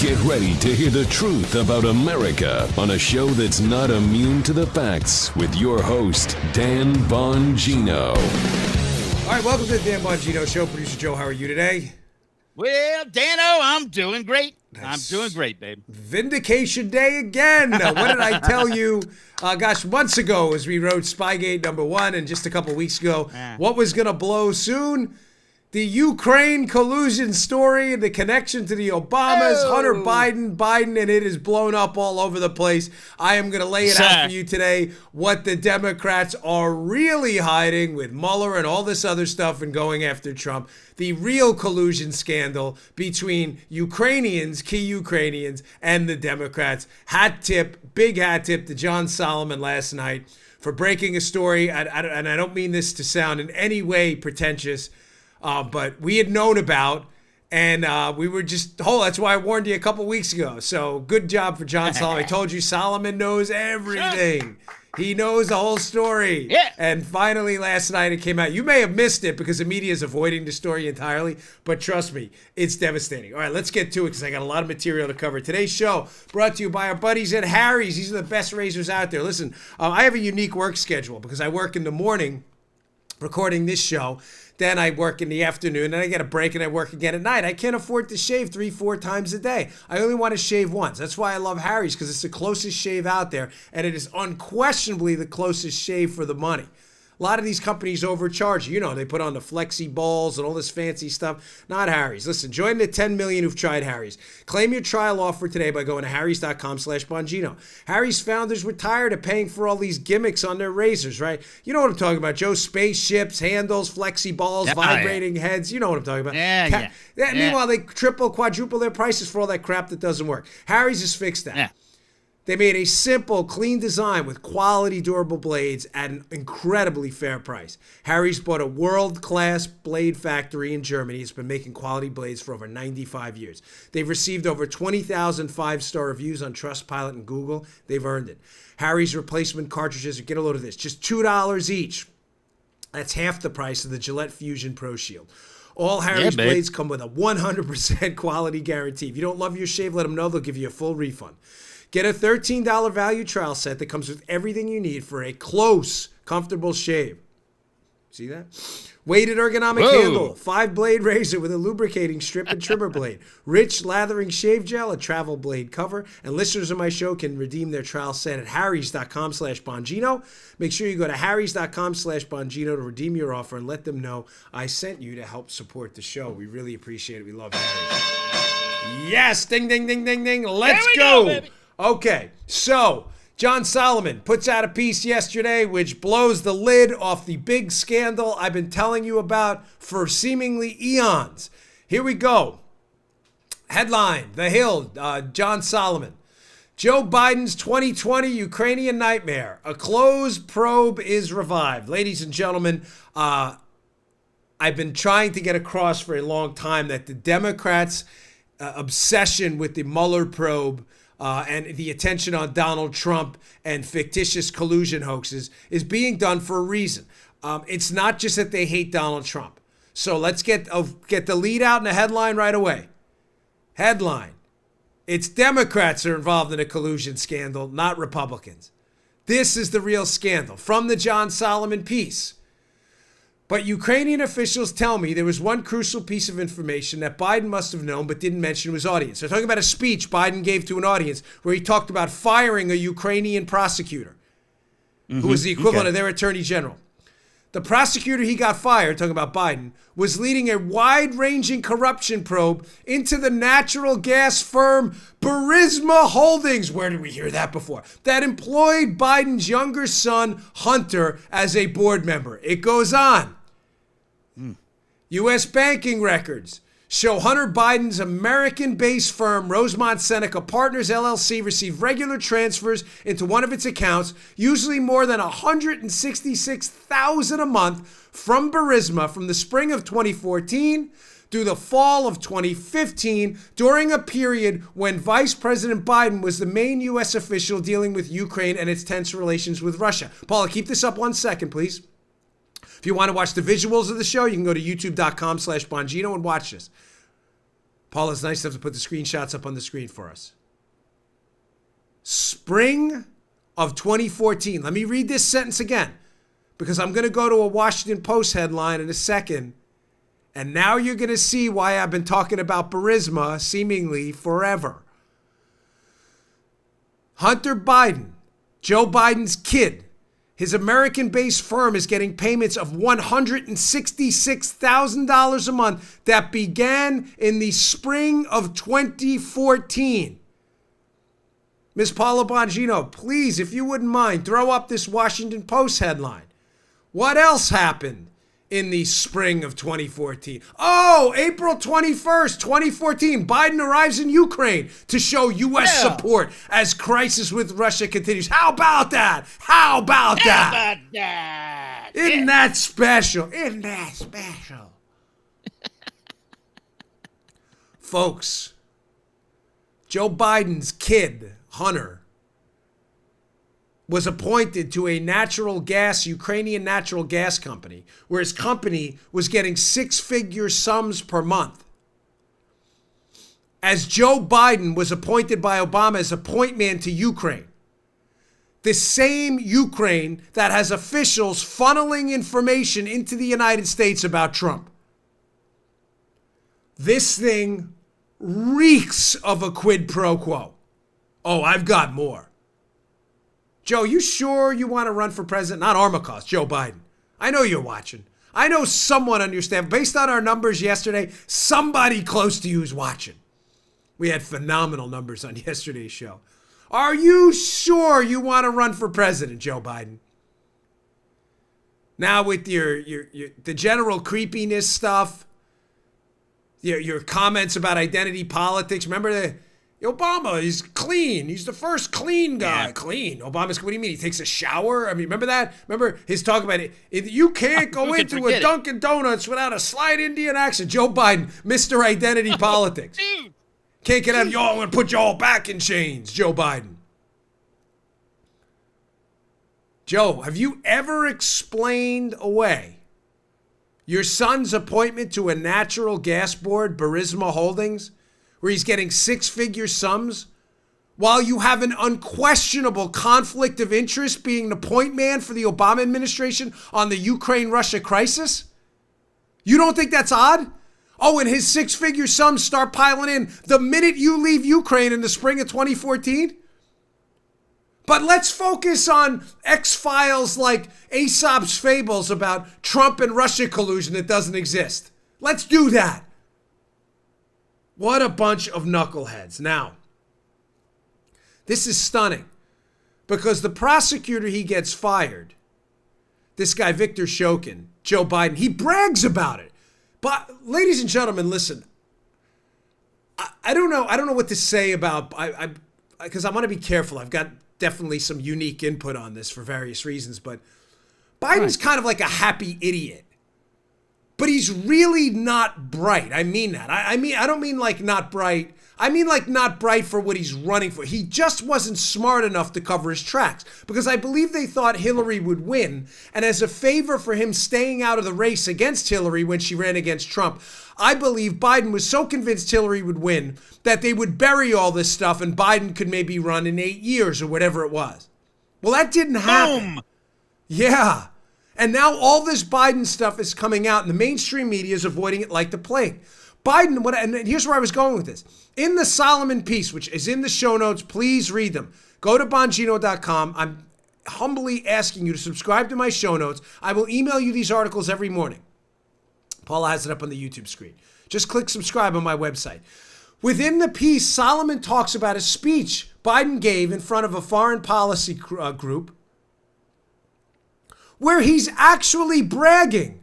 Get ready to hear the truth about America on a show that's not immune to the facts with your host, Dan Bongino. All right, welcome to the Dan Bongino Show. Producer Joe, how are you today? Well, Dano, I'm doing great. I'm doing great, babe. Vindication Day again. What did I tell you, months ago as we wrote Spygate #1 and just a couple weeks ago, what was going to blow soon? The Ukraine collusion story and the connection to the Obamas, Hunter Biden, and it is blown up all over the place. I am going to lay it out for you today, what the Democrats are really hiding with Mueller and all this other stuff and going after Trump. The real collusion scandal between Ukrainians, key Ukrainians, and the Democrats. Big hat tip to John Solomon last night for breaking a story. And I don't mean this to sound in any way pretentious, but we had known about, and we were that's why I warned you a couple weeks ago. So good job for John Solomon. I told you Solomon knows everything. He knows the whole story. Yeah. And finally last night it came out. You may have missed it because the media is avoiding the story entirely, but trust me, it's devastating. All right, let's get to it because I got a lot of material to cover. Today's show brought to you by our buddies at Harry's. These are the best razors out there. Listen, I have a unique work schedule because I work in the morning recording this show. Then I work in the afternoon, and I get a break, and I work again at night. I can't afford to shave 3-4 times a day. I only want to shave once. That's why I love Harry's, because it's the closest shave out there, and it is unquestionably the closest shave for the money. A lot of these companies overcharge. You know, they put on the flexi balls and all this fancy stuff. Not Harry's. Listen, join the 10 million who've tried Harry's. Claim your trial offer today by going to harrys.com/Bongino. Harry's founders were tired of paying for all these gimmicks on their razors, right? You know what I'm talking about, Joe. Spaceships, handles, flexi balls, vibrating heads. You know what I'm talking about. Meanwhile, they triple, quadruple their prices for all that crap that doesn't work. Harry's has fixed that. Yeah. They made a simple, clean design with quality, durable blades at an incredibly fair price. Harry's bought a world-class blade factory in Germany. It's been making quality blades for over 95 years. They've received over 20,000 five-star reviews on Trustpilot and Google. They've earned it. Harry's replacement cartridges, get a load of this, just $2 each. That's half the price of the Gillette Fusion Pro Shield. All Harry's blades come with a 100% quality guarantee. If you don't love your shave, let them know. They'll give you a full refund. Get a $13 value trial set that comes with everything you need for a close, comfortable shave. See that? Weighted ergonomic handle, 5-blade razor with a lubricating strip and trimmer blade, rich lathering shave gel, a travel blade cover, and listeners of my show can redeem their trial set at harrys.com/Bongino. Make sure you go to harrys.com/Bongino to redeem your offer and let them know I sent you to help support the show. We really appreciate it. We love Harry's. Yes, ding, ding, ding, ding, ding. Let's go. Baby. Okay, so John Solomon puts out a piece yesterday which blows the lid off the big scandal I've been telling you about for seemingly eons. Here we go. Headline, The Hill, John Solomon. Joe Biden's 2020 Ukrainian nightmare. A closed probe is revived. Ladies and gentlemen, I've been trying to get across for a long time that the Democrats' obsession with the Mueller probe and the attention on Donald Trump and fictitious collusion hoaxes is being done for a reason. It's not just that they hate Donald Trump. So let's get the lead out in the headline right away. Headline. It's Democrats are involved in a collusion scandal, not Republicans. This is the real scandal. From the John Solomon piece. But Ukrainian officials tell me there was one crucial piece of information that Biden must have known but didn't mention to his audience. They're talking about a speech Biden gave to an audience where he talked about firing a Ukrainian prosecutor who was the equivalent of their attorney general. The prosecutor he got fired, talking about Biden, was leading a wide-ranging corruption probe into the natural gas firm Burisma Holdings. Where did we hear that before? That employed Biden's younger son, Hunter, as a board member. It goes on. U.S. banking records show Hunter Biden's American-based firm, Rosemont Seneca Partners, LLC, received regular transfers into one of its accounts, usually more than $166,000 a month from Burisma from the spring of 2014 through the fall of 2015, during a period when Vice President Biden was the main U.S. official dealing with Ukraine and its tense relations with Russia. Paula, keep this up 1 second, please. If you want to watch the visuals of the show, you can go to youtube.com/Bongino and watch this. Paul, it's nice to have to put the screenshots up on the screen for us. Spring of 2014. Let me read this sentence again, because I'm going to go to a Washington Post headline in a second. And now you're going to see why I've been talking about Burisma seemingly forever. Hunter Biden, Joe Biden's kid, his American-based firm is getting payments of $166,000 a month that began in the spring of 2014. Ms. Paula Bongino, please, if you wouldn't mind, throw up this Washington Post headline. What else happened in the spring of 2014? Oh, April 21st, 2014, Biden arrives in Ukraine to show U.S. support as crisis with Russia continues. How about that? How about that? Isn't that special? Isn't that special? Folks, Joe Biden's kid, Hunter, was appointed to a Ukrainian natural gas company, where his company was getting six-figure sums per month. As Joe Biden was appointed by Obama as a point man to Ukraine, the same Ukraine that has officials funneling information into the United States about Trump. This thing reeks of a quid pro quo. Oh, I've got more. Joe, you sure you want to run for president? Not Armacost, Joe Biden. I know you're watching. I know someone understands. Based on our numbers yesterday, somebody close to you is watching. We had phenomenal numbers on yesterday's show. Are you sure you want to run for president, Joe Biden? Now with the general creepiness stuff, your comments about identity politics. Remember Obama is clean. He's the first clean guy. Yeah. Clean. Obama's, what do you mean? He takes a shower? I mean, remember that? Remember his talk about it? You can't go into a Dunkin' Donuts without a slight Indian accent. Joe Biden, Mr. Identity Politics. Can't get out of y'all and put y'all back in chains, Joe Biden. Joe, have you ever explained away your son's appointment to a natural gas board, Burisma Holdings, where he's getting six-figure sums, while you have an unquestionable conflict of interest being the point man for the Obama administration on the Ukraine-Russia crisis? You don't think that's odd? Oh, and his six-figure sums start piling in the minute you leave Ukraine in the spring of 2014? But let's focus on X-Files like Aesop's fables about Trump and Russia collusion that doesn't exist. Let's do that. What a bunch of knuckleheads. Now, this is stunning because the prosecutor, he gets fired. This guy, Victor Shokin, Joe Biden, he brags about it. But ladies and gentlemen, listen, I don't know what to say about, because I want to be careful. I've got definitely some unique input on this for various reasons, but Biden's kind of like a happy idiot. But he's really not bright. I mean that. I don't mean like not bright. I mean like not bright for what he's running for. He just wasn't smart enough to cover his tracks, because I believe they thought Hillary would win. And as a favor for him staying out of the race against Hillary when she ran against Trump, I believe Biden was so convinced Hillary would win that they would bury all this stuff and Biden could maybe run in 8 years or whatever it was. Well, that didn't happen. Boom. Yeah. And now all this Biden stuff is coming out and the mainstream media is avoiding it like the plague. Biden, and here's where I was going with this. In the Solomon piece, which is in the show notes, please read them. Go to Bongino.com. I'm humbly asking you to subscribe to my show notes. I will email you these articles every morning. Paula has it up on the YouTube screen. Just click subscribe on my website. Within the piece, Solomon talks about a speech Biden gave in front of a foreign policy group where he's actually bragging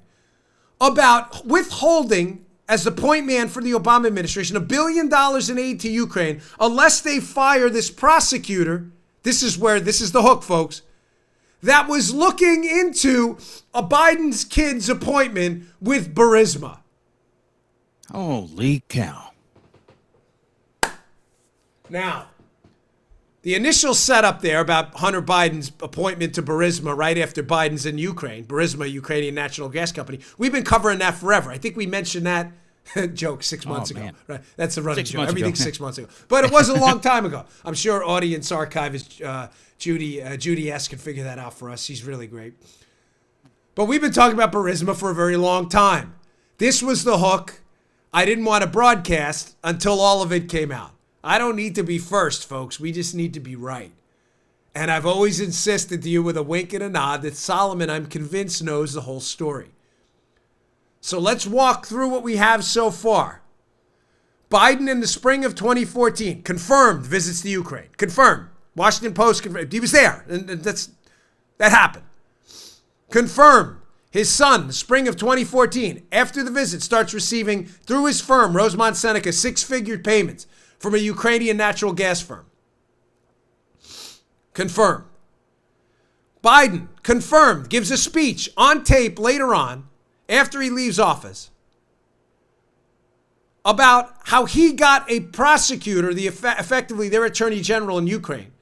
about withholding, as the point man for the Obama administration, $1 billion in aid to Ukraine unless they fire this prosecutor. This is the hook, folks, that was looking into a Biden's kid's appointment with Burisma. Holy cow. Now, the initial setup there about Hunter Biden's appointment to Burisma right after Biden's in Ukraine, Burisma, Ukrainian National Gas Company, we've been covering that forever. I think we mentioned that Joke 6 months ago. Man. Right? That's a running 6 joke. months Everything's ago. 6 months ago. But it wasn't a long time ago. I'm sure audience archivist Judy S. can figure that out for us. She's really great. But we've been talking about Burisma for a very long time. This was the hook I didn't want to broadcast until all of it came out. I don't need to be first, folks. We just need to be right. And I've always insisted to you with a wink and a nod that Solomon, I'm convinced, knows the whole story. So let's walk through what we have so far. Biden in the spring of 2014, confirmed visits to Ukraine. Confirmed. Washington Post confirmed. He was there. And that happened. Confirmed. His son, spring of 2014, after the visit, starts receiving, through his firm, Rosemont Seneca, six-figure payments from a Ukrainian natural gas firm. Confirmed. Biden, confirmed, gives a speech on tape later on, after he leaves office, about how he got a prosecutor, effectively their attorney general in Ukraine,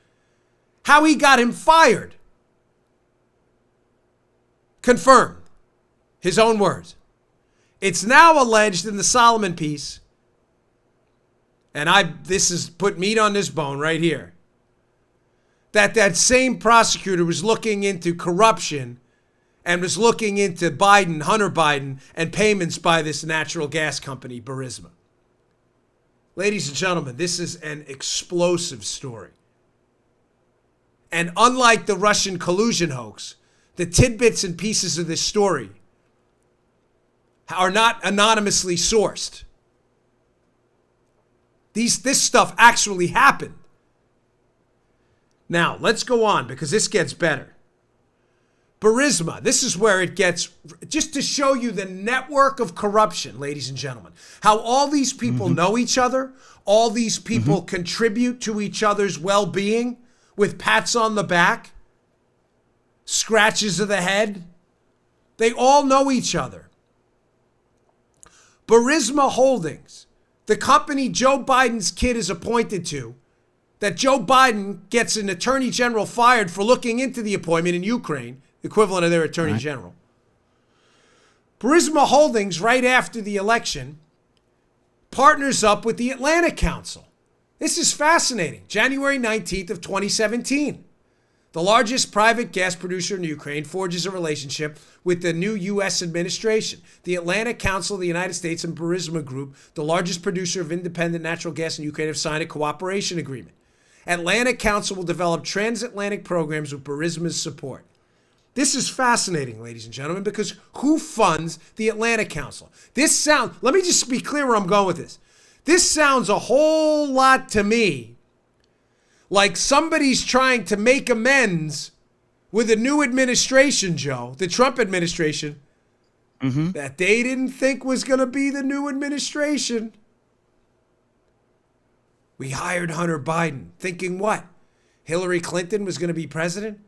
how he got him fired. Confirmed. His own words. It's now alleged in the Solomon piece, and this has put meat on this bone right here, that same prosecutor was looking into corruption and was looking into Biden, Hunter Biden, and payments by this natural gas company, Burisma. Ladies and gentlemen, this is an explosive story. And unlike the Russian collusion hoax, the tidbits and pieces of this story are not anonymously sourced. This stuff actually happened. Now, let's go on because this gets better. Burisma, this is where it gets, just to show you the network of corruption, ladies and gentlemen, how all these people know each other, all these people contribute to each other's well-being with pats on the back, scratches of the head. They all know each other. Burisma Holdings, the company Joe Biden's kid is appointed to, that Joe Biden gets an attorney general fired for looking into the appointment in Ukraine, equivalent of their attorney general. Burisma Holdings, right after the election, partners up with the Atlantic Council. This is fascinating. January 19th of 2017. The largest private gas producer in Ukraine forges a relationship with the new U.S. administration. The Atlantic Council of the United States and Burisma Group, the largest producer of independent natural gas in Ukraine, have signed a cooperation agreement. Atlantic Council will develop transatlantic programs with Burisma's support. This is fascinating, ladies and gentlemen, because who funds the Atlantic Council? Let me just be clear where I'm going with this. This sounds a whole lot to me like somebody's trying to make amends with a new administration, Joe, the Trump administration, that they didn't think was going to be the new administration. We hired Hunter Biden, thinking what? Hillary Clinton was going to be president?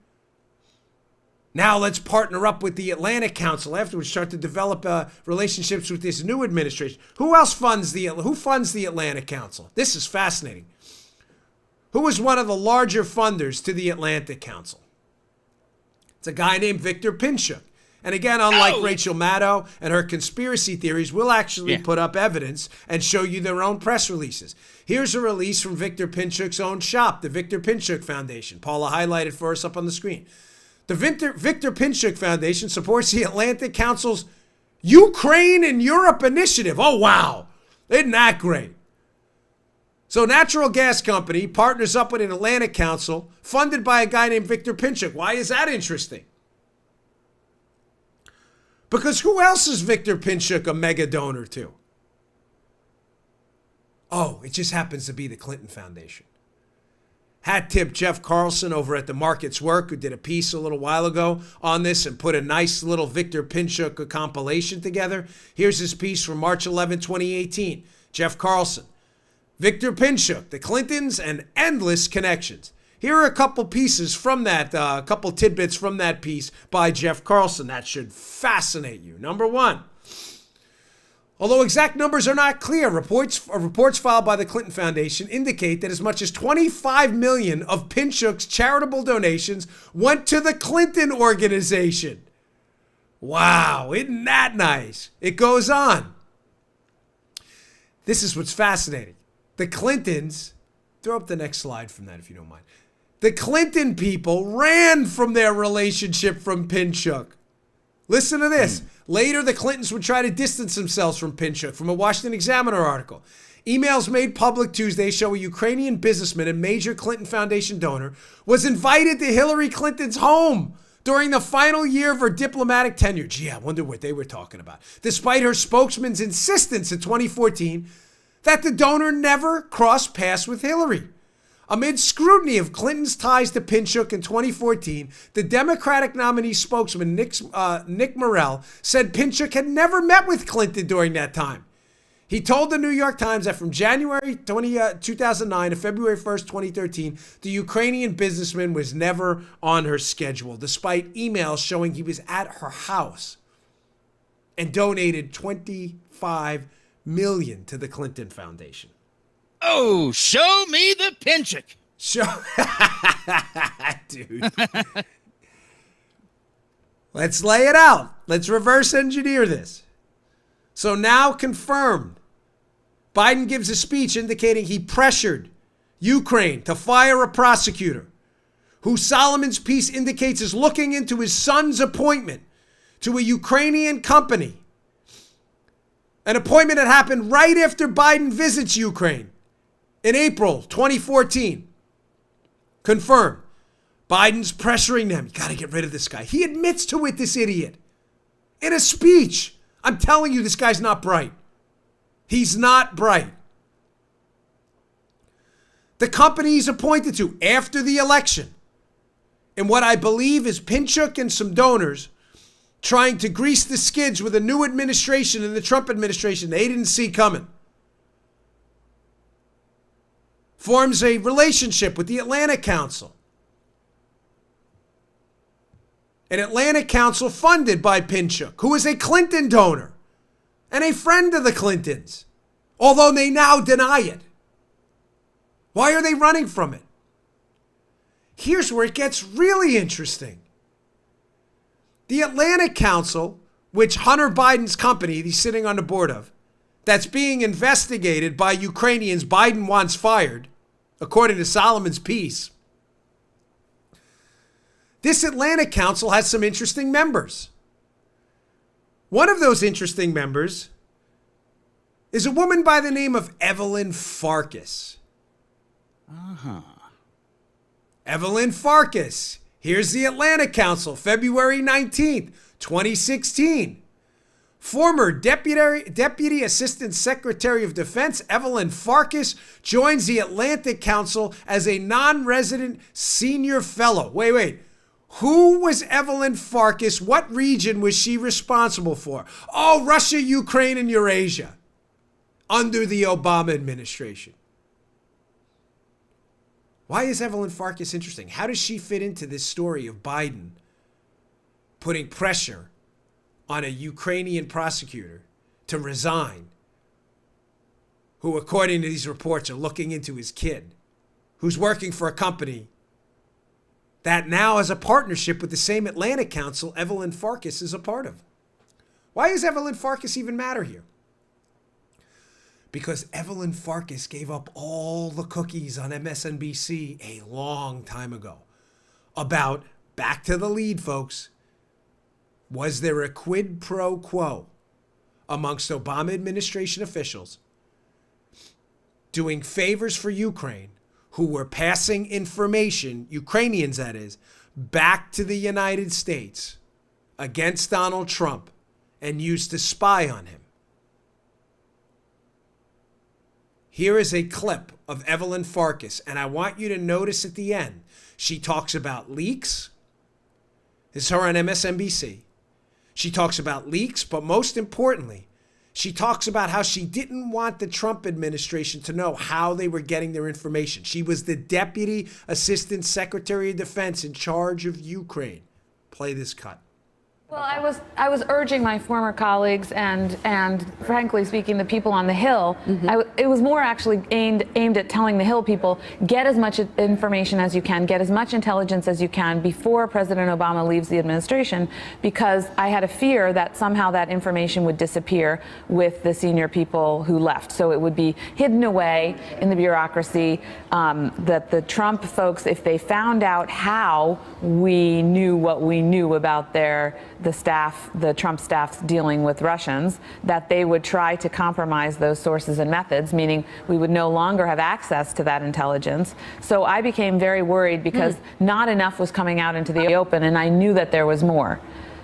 Now let's partner up with the Atlantic Council afterwards, start to develop relationships with this new administration. Who funds the Atlantic Council? This is fascinating. Who is one of the larger funders to the Atlantic Council? It's a guy named Victor Pinchuk. And again, unlike Rachel Maddow and her conspiracy theories, we'll actually put up evidence and show you their own press releases. Here's a release from Victor Pinchuk's own shop, the Victor Pinchuk Foundation. Paula highlighted for us up on the screen. The Victor Pinchuk Foundation supports the Atlantic Council's Ukraine and Europe initiative. Oh, wow. Isn't that great? So natural gas company partners up with an Atlantic Council funded by a guy named Victor Pinchuk. Why is that interesting? Because who else is Victor Pinchuk a mega donor to? Oh, it just happens to be the Clinton Foundation. Hat tip Jeff Carlson over at The Market's Work, who did a piece a little while ago on this and put a nice little Victor Pinchuk compilation together. Here's his piece from March 11, 2018. Jeff Carlson. Victor Pinchuk, the Clintons, and endless connections. Here are a couple pieces from that, a couple tidbits from that piece by Jeff Carlson. That should fascinate you. Number one, although exact numbers are not clear, reports filed by the Clinton Foundation indicate that as much as $25 million of Pinchuk's charitable donations went to the Clinton organization. Wow, isn't that nice? It goes on. This is what's fascinating. The Clintons, throw up the next slide from that if you don't mind. The Clinton people ran from their relationship from Pinchuk. Listen to this. Later, the Clintons would try to distance themselves from Pinchuk, from a Washington Examiner article. Emails made public Tuesday show a Ukrainian businessman and major Clinton Foundation donor was invited to Hillary Clinton's home during the final year of her diplomatic tenure. Gee, I wonder what they were talking about. Despite her spokesman's insistence in 2014 that the donor never crossed paths with Hillary. Amid scrutiny of Clinton's ties to Pinchuk in 2014, the Democratic nominee spokesman Nick Morrell said Pinchuk had never met with Clinton during that time. He told the New York Times that from January 2009 to February 1st, 2013, the Ukrainian businessman was never on her schedule, despite emails showing he was at her house and donated $25 million to the Clinton Foundation. Oh, show me the Pinchuk. Dude. Let's lay it out. Let's reverse engineer this. So now confirmed, Biden gives a speech indicating he pressured Ukraine to fire a prosecutor who Solomon's piece indicates is looking into his son's appointment to a Ukrainian company. An appointment that happened right after Biden visits Ukraine in April 2014. Confirmed. Biden's pressuring them. You got to get rid of this guy. He admits to it, this idiot, in a speech. I'm telling you, this guy's not bright. He's not bright. The company he's appointed to after the election, and what I believe is Pinchuk and some donors trying to grease the skids with a new administration in the Trump administration they didn't see coming, forms a relationship with the Atlantic Council. An Atlantic Council funded by Pinchuk, who is a Clinton donor and a friend of the Clintons, although they now deny it. Why are they running from it? Here's where it gets really interesting. The Atlantic Council, which Hunter Biden's company he's sitting on the board of, that's being investigated by Ukrainians Biden wants fired, according to Solomon's piece. This Atlantic Council has some interesting members. One of those interesting members is a woman by the name of Evelyn Farkas. Evelyn Farkas. Here's the Atlantic Council, February 19th, 2016. Former Deputy Assistant Secretary of Defense Evelyn Farkas joins the Atlantic Council as a non-resident senior fellow. Wait. Who was Evelyn Farkas? What region was she responsible for? Oh, Russia, Ukraine, and Eurasia under the Obama administration. Why is Evelyn Farkas interesting? How does she fit into this story of Biden putting pressure on a Ukrainian prosecutor to resign, who, according to these reports, are looking into his kid, who's working for a company that now has a partnership with the same Atlantic Council Evelyn Farkas is a part of? Why does Evelyn Farkas even matter here? Because Evelyn Farkas gave up all the cookies on MSNBC a long time ago about, back to the lead, folks, was there a quid pro quo amongst Obama administration officials doing favors for Ukraine, who were passing information, Ukrainians that is, back to the United States against Donald Trump and used to spy on him? Here is a clip of Evelyn Farkas, and I want you to notice at the end, she talks about leaks. This is her on MSNBC. She talks about leaks, but most importantly, she talks about how she didn't want the Trump administration to know how they were getting their information. She was the Deputy Assistant Secretary of Defense in charge of Ukraine. Play this cut. Well, I was urging my former colleagues and frankly speaking, the people on the Hill. It was more actually aimed at telling the Hill people, get as much information as you can, get as much intelligence as you can before President Obama leaves the administration, because I had a fear that somehow that information would disappear with the senior people who left. So it would be hidden away in the bureaucracy, that the Trump folks, if they found out how we knew what we knew about the Trump staff's dealing with Russians, that they would try to compromise those sources and methods, meaning we would no longer have access to that intelligence. So I became very worried because not enough was coming out into the open, and I knew that there was more.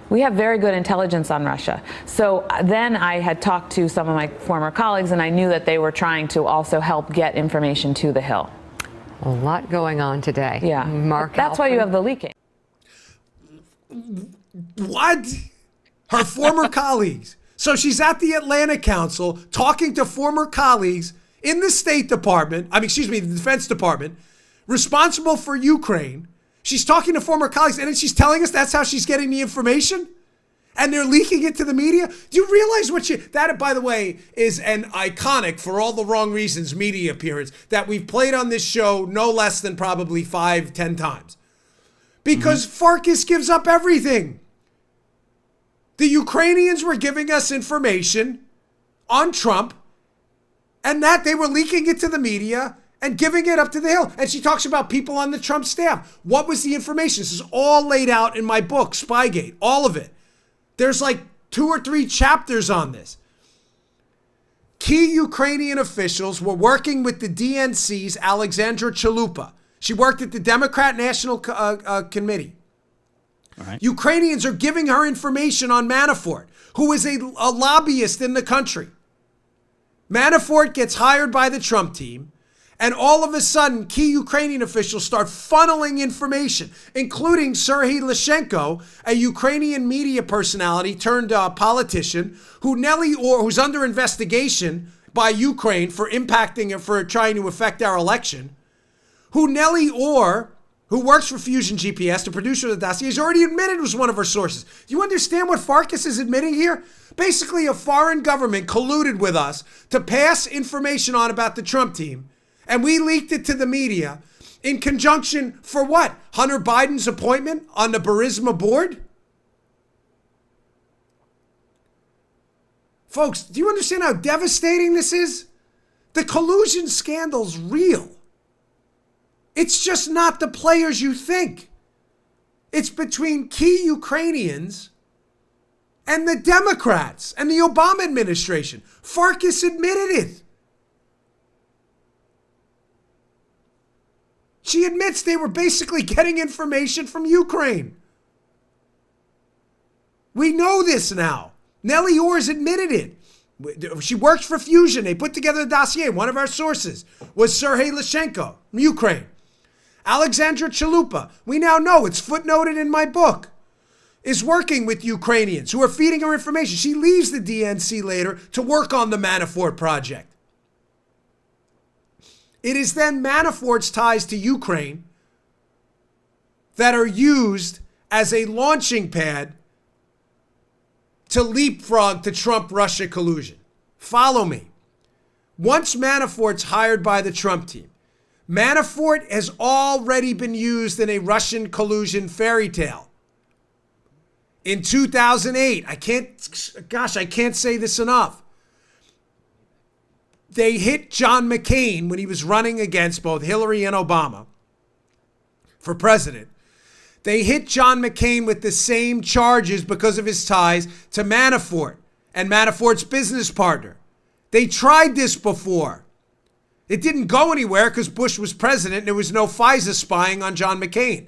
We have very good intelligence on Russia. So then I had talked to some of my former colleagues, and I knew that they were trying to also help get information to the Hill. A lot going on today. Yeah. Mark That's why you have the leaking. What? Her former colleagues. So she's at the Atlanta Council talking to former colleagues in the State Department, the Defense Department, responsible for Ukraine. She's talking to former colleagues, and then she's telling us that's how she's getting the information? And they're leaking it to the media? Do you realize that, by the way, is an iconic, for all the wrong reasons, media appearance that we've played on this show no less than probably 5-10 times. Because Farkas gives up everything. The Ukrainians were giving us information on Trump, and that they were leaking it to the media and giving it up to the Hill. And she talks about people on the Trump staff. What was the information? This is all laid out in my book, Spygate, all of it. There's like 2 or 3 chapters on this. Key Ukrainian officials were working with the DNC's Alexandra Chalupa. She worked at the Democrat National Committee. All right. Ukrainians are giving her information on Manafort, who is a lobbyist in the country. Manafort gets hired by the Trump team, and all of a sudden, key Ukrainian officials start funneling information, including Serhiy Lyshenko, a Ukrainian media personality turned politician, who's under investigation by Ukraine for impacting and for trying to affect our election, who Nellie Orr, who works for Fusion GPS, the producer of the dossier, has already admitted was one of her sources. Do you understand what Farkas is admitting here? Basically, a foreign government colluded with us to pass information on about the Trump team, and we leaked it to the media in conjunction for what? Hunter Biden's appointment on the Burisma board? Folks, do you understand how devastating this is? The collusion scandal's real. It's just not the players you think. It's between key Ukrainians and the Democrats and the Obama administration. Farkas admitted it. She admits they were basically getting information from Ukraine. We know this now. Nellie Orr's admitted it. She works for Fusion. They put together a dossier. One of our sources was Serhiy Lyshenko from Ukraine. Alexandra Chalupa, we now know, it's footnoted in my book, is working with Ukrainians who are feeding her information. She leaves the DNC later to work on the Manafort project. It is then Manafort's ties to Ukraine that are used as a launching pad to leapfrog to Trump-Russia collusion. Follow me. Once Manafort's hired by the Trump team, Manafort has already been used in a Russian collusion fairy tale. In 2008, I can't say this enough. They hit John McCain when he was running against both Hillary and Obama for president. They hit John McCain with the same charges because of his ties to Manafort and Manafort's business partner. They tried this before. It didn't go anywhere because Bush was president and there was no FISA spying on John McCain.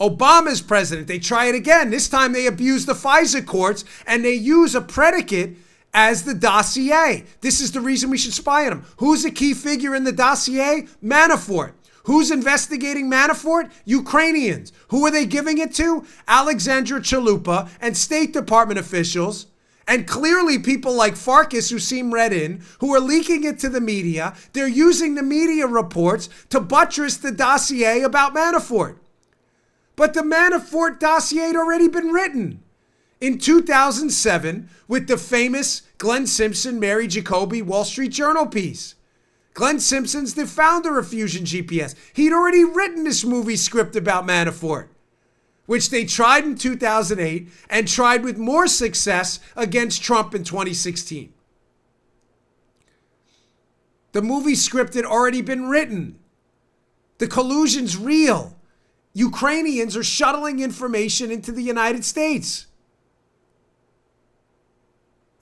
Obama's president, they try it again. This time they abuse the FISA courts and they use a predicate as the dossier. This is the reason we should spy on him. Who's a key figure in the dossier? Manafort. Who's investigating Manafort? Ukrainians. Who are they giving it to? Alexandra Chalupa and State Department officials. And clearly people like Farkas who seem read in, who are leaking it to the media. They're using the media reports to buttress the dossier about Manafort. But the Manafort dossier had already been written in 2007 with the famous Glenn Simpson, Mary Jacoby Wall Street Journal piece. Glenn Simpson's the founder of Fusion GPS. He'd already written this movie script about Manafort, which they tried in 2008 and tried with more success against Trump in 2016. The movie script had already been written. The collusion's real. Ukrainians are shuttling information into the United States.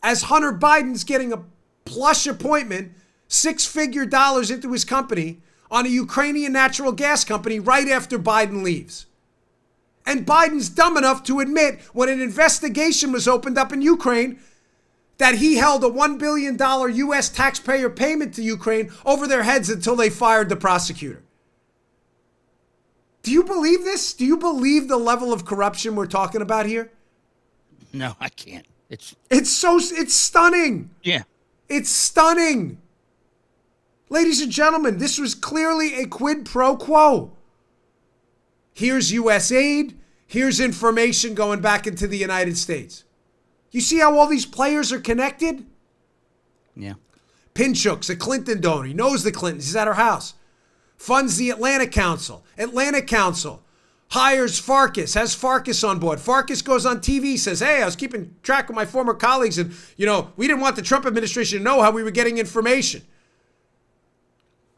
As Hunter Biden's getting a plush appointment, six-figure dollars into his company on a Ukrainian natural gas company right after Biden leaves. And Biden's dumb enough to admit when an investigation was opened up in Ukraine that he held a $1 billion U.S. taxpayer payment to Ukraine over their heads until they fired the prosecutor. Do you believe this? Do you believe the level of corruption we're talking about here? No, I can't. It's stunning. Yeah. It's stunning. Ladies and gentlemen, this was clearly a quid pro quo. Here's U.S. aid. Here's information going back into the United States. You see how all these players are connected? Yeah. Pinchuk's a Clinton donor. He knows the Clintons. He's at her house. Funds the Atlanta Council. Atlanta Council hires Farkas, has Farkas on board. Farkas goes on TV, says, hey, I was keeping track of my former colleagues and, we didn't want the Trump administration to know how we were getting information.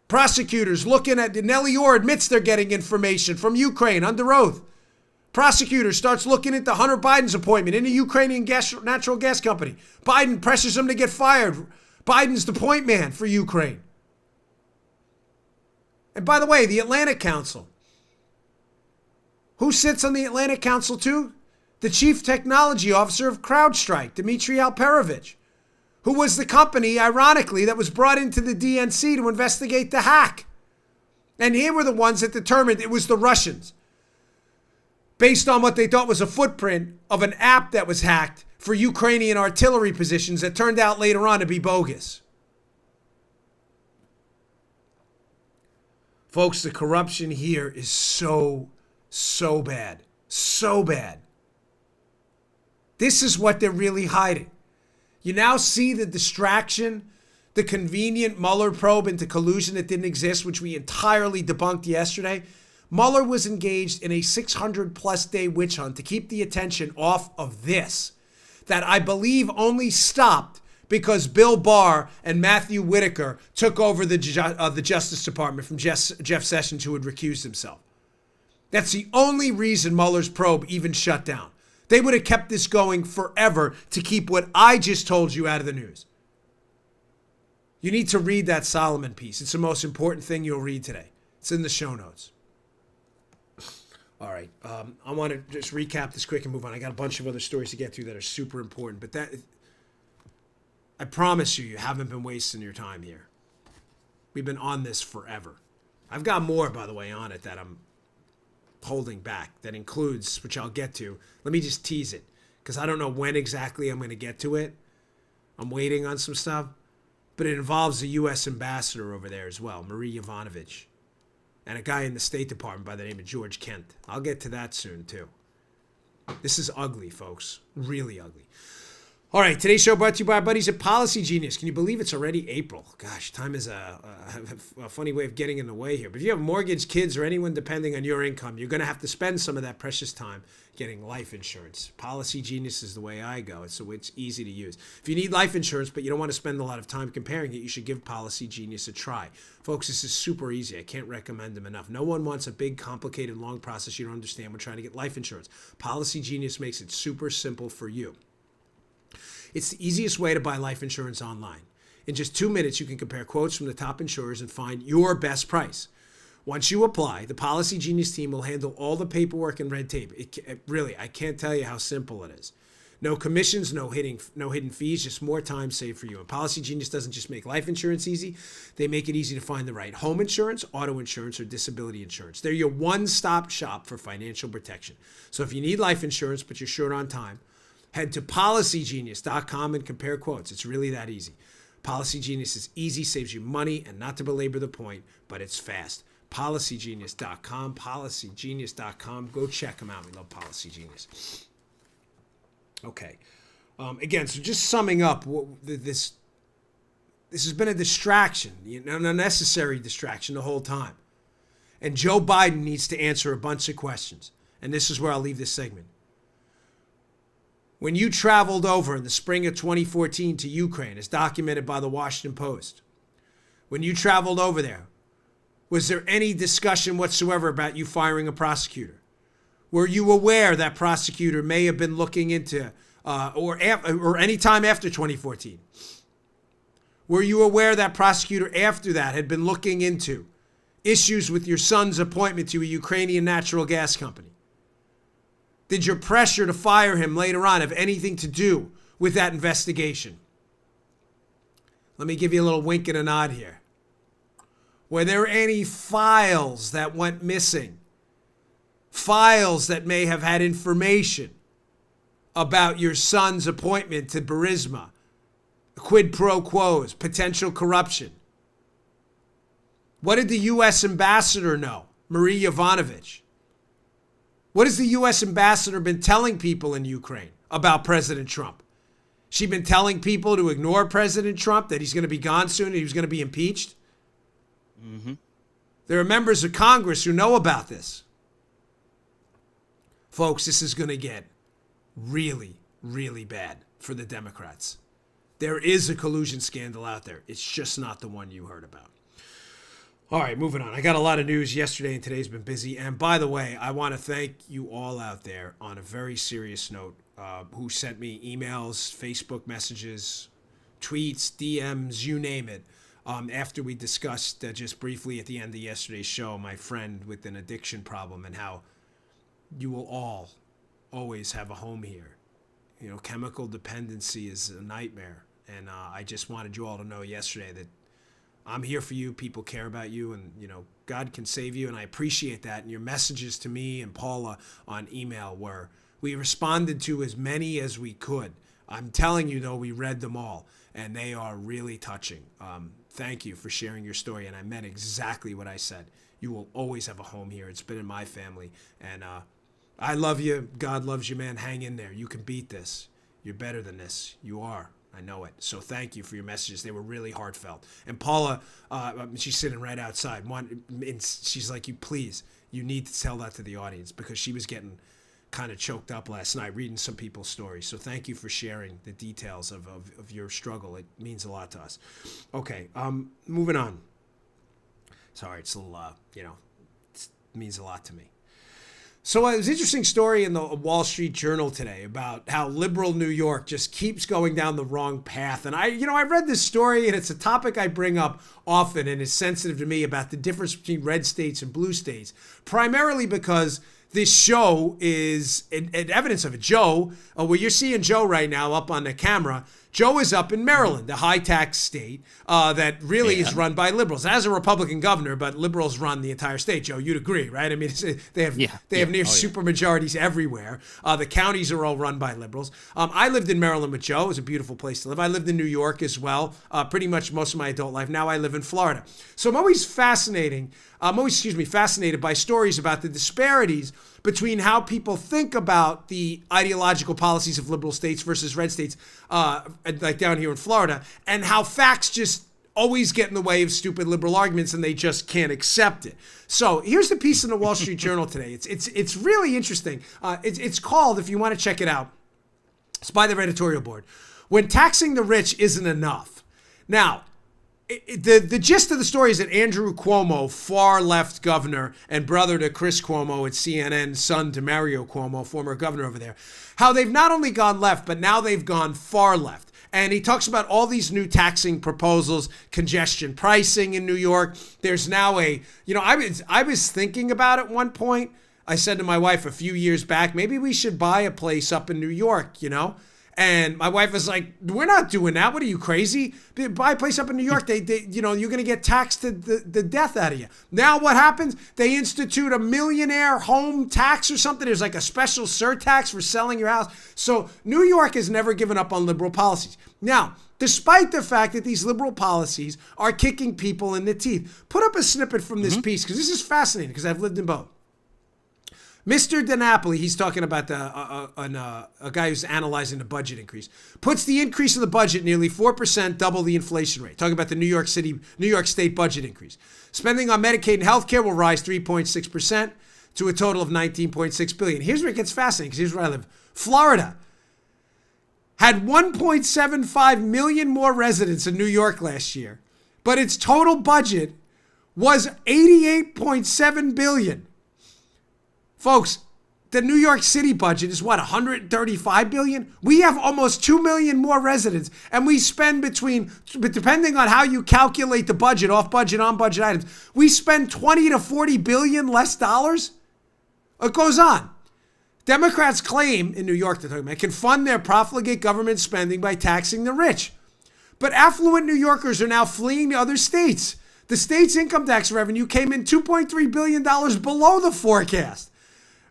Prosecutors looking at, Nellie Orr admits they're getting information from Ukraine under oath. Prosecutor starts looking into Hunter Biden's appointment in a Ukrainian natural gas company. Biden pressures him to get fired. Biden's the point man for Ukraine. And by the way, the Atlantic Council. Who sits on the Atlantic Council too? The chief technology officer of CrowdStrike, Dmitry Alperovich, who was the company, ironically, that was brought into the DNC to investigate the hack. And here were the ones that determined it was the Russians, based on what they thought was a footprint of an app that was hacked for Ukrainian artillery positions that turned out later on to be bogus. Folks, the corruption here is so bad. So bad. This is what they're really hiding. You now see the distraction, the convenient Mueller probe into collusion that didn't exist, which we entirely debunked yesterday. Mueller was engaged in a 600-plus day witch hunt to keep the attention off of this, that I believe only stopped because Bill Barr and Matthew Whitaker took over the Justice Department from Jeff Sessions, who had recused himself. That's the only reason Mueller's probe even shut down. They would have kept this going forever to keep what I just told you out of the news. You need to read that Solomon piece. It's the most important thing you'll read today. It's in the show notes. All right. I want to just recap this quick and move on. I got a bunch of other stories to get through that are super important, but I promise you haven't been wasting your time here. We've been on this forever. I've got more, by the way, on it that I'm holding back. That includes, which I'll get to. Let me just tease it, because I don't know when exactly I'm going to get to it. I'm waiting on some stuff. But it involves the U.S. ambassador over there as well, Marie Yovanovitch, and a guy in the State Department by the name of George Kent. I'll get to that soon, too. This is ugly, folks. Really ugly. All right, today's show brought to you by our buddies at Policy Genius. Can you believe it's already April? Gosh, time is a funny way of getting in the way here. But if you have a mortgage, kids, or anyone depending on your income, you're going to have to spend some of that precious time getting life insurance. Policy Genius is the way I go, so it's easy to use. If you need life insurance, but you don't want to spend a lot of time comparing it, you should give Policy Genius a try. Folks, this is super easy. I can't recommend them enough. No one wants a big, complicated, long process you don't understand when trying to get life insurance. Policy Genius makes it super simple for you. It's the easiest way to buy life insurance online. In just 2 minutes, you can compare quotes from the top insurers and find your best price. Once you apply, the Policy Genius team will handle all the paperwork and red tape. Really, I can't tell you how simple it is. No commissions, no hidden fees, just more time saved for you. And Policy Genius doesn't just make life insurance easy. They make it easy to find the right home insurance, auto insurance, or disability insurance. They're your one-stop shop for financial protection. So if you need life insurance, but you're short on time, head to policygenius.com and compare quotes. It's really that easy. Policy Genius is easy, saves you money, and not to belabor the point, but it's fast. PolicyGenius.com, PolicyGenius.com. Go check them out. We love Policy Genius. Okay. Again, so just summing up, this has been a distraction, an unnecessary distraction the whole time. And Joe Biden needs to answer a bunch of questions. And this is where I'll leave this segment. When you traveled over in the spring of 2014 to Ukraine, as documented by the Washington Post, when you traveled over there, was there any discussion whatsoever about you firing a prosecutor? Were you aware that prosecutor may have been looking into, or any time after 2014? Were you aware that prosecutor after that had been looking into issues with your son's appointment to a Ukrainian natural gas company? Did your pressure to fire him later on have anything to do with that investigation? Let me give you a little wink and a nod here. Were there any files that went missing? Files that may have had information about your son's appointment to Burisma, quid pro quos, potential corruption? What did the U.S. ambassador know, Marie Yovanovitch? What has the U.S. ambassador been telling people in Ukraine about President Trump? She been telling people to ignore President Trump, that he's going to be gone soon and he was going to be impeached? Mm-hmm. There are members of Congress who know about this. Folks, this is going to get really, really bad for the Democrats. There is a collusion scandal out there. It's just not the one you heard about. All right, moving on. I got a lot of news yesterday and today's been busy. And by the way, I want to thank you all out there on a very serious note who sent me emails, Facebook messages, tweets, DMs, you name it. After we discussed just briefly at the end of yesterday's show, my friend with an addiction problem and how you will all always have a home here. You know, chemical dependency is a nightmare. And I just wanted you all to know yesterday that I'm here for you. People care about you, and, you know, God can save you. And I appreciate that. And your messages to me and Paula on email were, we responded to as many as we could. I'm telling you, though, we read them all, and they are really touching. Thank you for sharing your story. And I meant exactly what I said. You will always have a home here. It's been in my family. And I love you. God loves you, man. Hang in there. You can beat this. You're better than this. You are. I know it. So thank you for your messages. They were really heartfelt. And Paula, she's sitting right outside. And she's like, you need to tell that to the audience, because she was getting kind of choked up last night reading some people's stories. So thank you for sharing the details of your struggle. It means a lot to us. Okay, moving on. Sorry, it's a little, it means a lot to me. So it was an interesting story in the Wall Street Journal today about how liberal New York just keeps going down the wrong path. And I read this story, and it's a topic I bring up often and is sensitive to me about the difference between red states and blue states, primarily because this show is an evidence of it. Joe, where you're seeing Joe right now up on the camera, Joe is up in Maryland, the high-tax state that really is run by liberals. As a Republican governor, but liberals run the entire state. Joe, you'd agree, right? I mean, they have near supermajorities everywhere. The counties are all run by liberals. I lived in Maryland with Joe. It was a beautiful place to live. I lived in New York as well, pretty much most of my adult life. Now I live in Florida. So I'm always fascinated by stories about the disparities between how people think about the ideological policies of liberal states versus red states, like down here in Florida, and how facts just always get in the way of stupid liberal arguments and they just can't accept it. So here's the piece in the Wall Street Journal today. It's really interesting. It's called, if you want to check it out, it's by their editorial board, "When Taxing the Rich Isn't Enough." Now, the gist of the story is that Andrew Cuomo, far-left governor and brother to Chris Cuomo at CNN, son to Mario Cuomo, former governor over there, how they've not only gone left, but now they've gone far left. And he talks about all these new taxing proposals, congestion pricing in New York. There's now I was thinking about at one point. I said to my wife a few years back, maybe we should buy a place up in New York, And my wife was like, "We're not doing that. What are you, crazy? Buy a place up in New York. You're going to get taxed to the death out of you." Now what happens? They institute a millionaire home tax or something. There's like a special surtax for selling your house. So New York has never given up on liberal policies. Now, despite the fact that these liberal policies are kicking people in the teeth. Put up a snippet from this piece, because this is fascinating, because I've lived in both. Mr. DiNapoli, he's talking about a guy who's analyzing the budget increase, puts the increase of the budget nearly 4%, double the inflation rate. Talking about the New York State budget increase. Spending on Medicaid and healthcare will rise 3.6% to a total of $19.6 billion. Here's where it gets fascinating, because here's where I live. Florida had 1.75 million more residents than New York last year, but its total budget was $88.7 billion. Folks, the New York City budget is what, $135 billion? We have almost 2 million more residents, and we spend depending on how you calculate the budget, off budget, on budget items, we spend 20 to 40 billion less dollars. It goes on. Democrats claim in New York, they're talking about, can fund their profligate government spending by taxing the rich. But affluent New Yorkers are now fleeing to other states. The state's income tax revenue came in $2.3 billion below the forecast.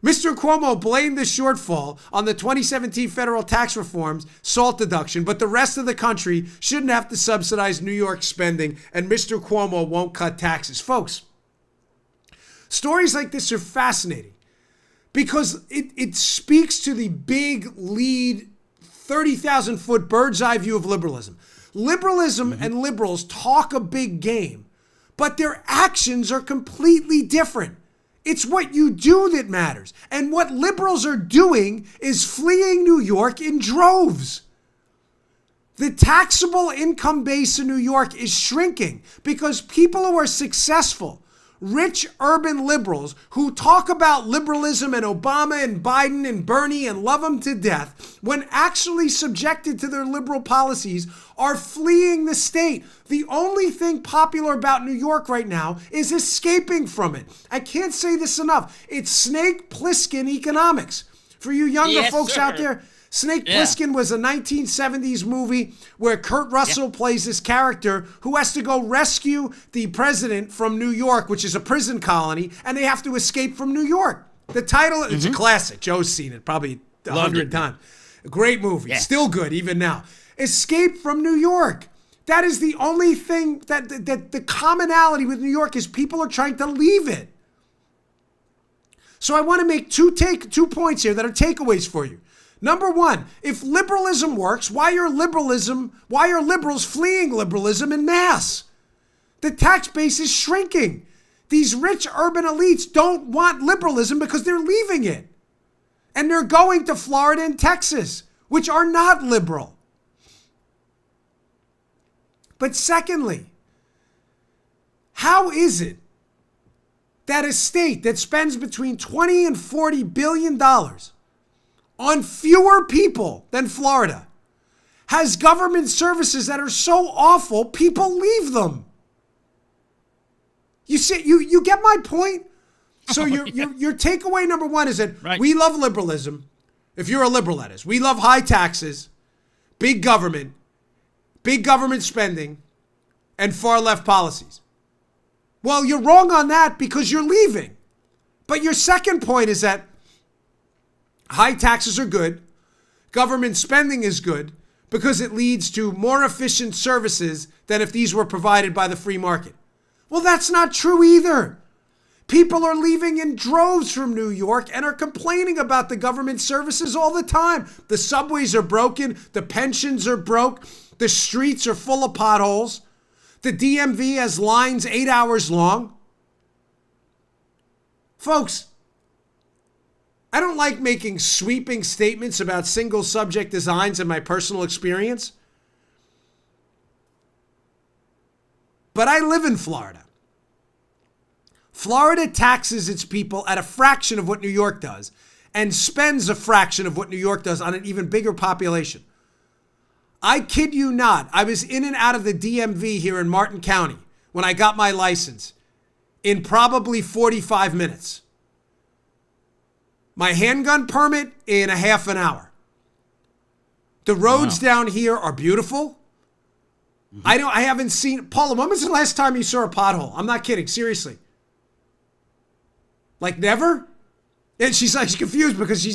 Mr. Cuomo blamed the shortfall on the 2017 federal tax reforms, SALT deduction, but the rest of the country shouldn't have to subsidize New York spending, and Mr. Cuomo won't cut taxes. Folks, stories like this are fascinating because it speaks to the big lead, 30,000-foot bird's eye view of liberalism. Liberalism and liberals talk a big game, but their actions are completely different. It's what you do that matters. And what liberals are doing is fleeing New York in droves. The taxable income base in New York is shrinking because people who are successful, rich urban liberals who talk about liberalism and Obama and Biden and Bernie and love them to death, when actually subjected to their liberal policies, are fleeing the state. The only thing popular about New York right now is escaping from it. I can't say this enough. It's Snake Plissken economics. For you younger folks out there, Snake Plissken was a 1970s movie where Kurt Russell plays this character who has to go rescue the president from New York, which is a prison colony, and they have to escape from New York. The title, it's a classic. Joe's seen it probably 100 times. A great movie. Yeah. Still good even now. Escape from New York. That is the only thing that the commonality with New York is people are trying to leave it. So I want to make two points here that are takeaways for you. Number one, if liberalism works, why are liberals fleeing liberalism en masse? The tax base is shrinking. These rich urban elites don't want liberalism because they're leaving it. And they're going to Florida and Texas, which are not liberal. But secondly, how is it that a state that spends between $20 and $40 billion on fewer people than Florida has government services that are so awful, people leave them? You see, you get my point? So your takeaway number one is that we love liberalism. If you're a liberal, that is. We love high taxes, big government spending, and far left policies. Well, you're wrong on that because you're leaving. But your second point is that high taxes are good. Government spending is good because it leads to more efficient services than if these were provided by the free market. Well, that's not true either. People are leaving in droves from New York and are complaining about the government services all the time. The subways are broken. The pensions are broke. The streets are full of potholes. The DMV has lines 8 hours long. Folks, I don't like making sweeping statements about single subject designs in my personal experience. But I live in Florida. Florida taxes its people at a fraction of what New York does and spends a fraction of what New York does on an even bigger population. I kid you not. I was in and out of the DMV here in Martin County when I got my license in probably 45 minutes. My handgun permit in a half an hour. The roads down here are beautiful. I haven't seen, Paula, when was the last time you saw a pothole? I'm not kidding, seriously. Like never? And she's like, she's confused because